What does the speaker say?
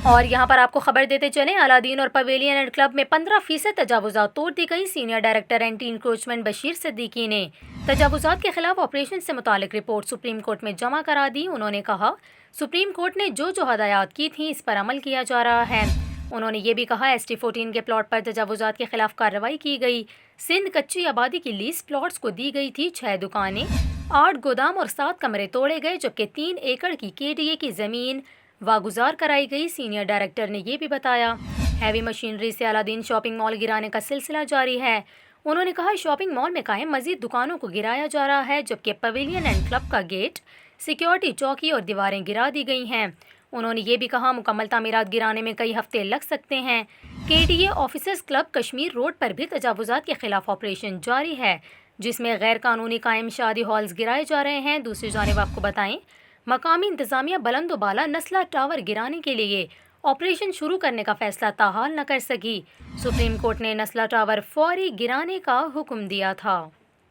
اور یہاں پر آپ کو خبر دیتے چلیں، الادین اور پویلین اینڈ کلب میں 15% تجاوزات توڑ دی گئی۔ Senior director anti encroachment Bashir Siddiqui نے تجاوزات کے خلاف آپریشن سے متعلق رپورٹ سپریم کورٹ میں جمع کرا دی۔ انہوں نے کہا سپریم کورٹ نے جو ہدایات کی تھیں اس پر عمل کیا جا رہا ہے۔ انہوں نے یہ بھی کہا ST14 کے پلاٹ پر تجاوزات کے خلاف کارروائی کی گئی۔ سندھ کچی آبادی کی لیز پلاٹس کو دی گئی تھی 6 دکانیں، 8 گودام اور 7 کمرے توڑے گئے، جبکہ 3 ایکڑ کی KDA کی زمین واگزار کرائی گئی۔ سینئر ڈائریکٹر نے یہ بھی بتایا ہیوی مشینری سے الادین شاپنگ مال گرانے کا سلسلہ جاری ہے۔ انہوں نے کہا شاپنگ مال میں قائم مزید دکانوں کو گرایا جا رہا ہے، جبکہ پویلین اینڈ کلب کا گیٹ، سیکیورٹی چوکی اور دیواریں گرا دی گئی ہیں۔ انہوں نے یہ بھی کہا مکمل تعمیرات گرانے میں کئی ہفتے لگ سکتے ہیں۔ KDA officers club Kashmir road پر بھی تجاوزات کے خلاف آپریشن جاری ہے، جس میں غیر قانونی قائم شادی ہالز گرائے جا رہے ہیں۔ دوسری جانب آپ کو بتائیں مقامی انتظامیہ بلند و بالا نسلہ ٹاور گرانے کے لیے آپریشن شروع کرنے کا فیصلہ تاحال نہ کر سکی۔ سپریم کورٹ نے نسلہ ٹاور فوری گرانے کا حکم دیا تھا۔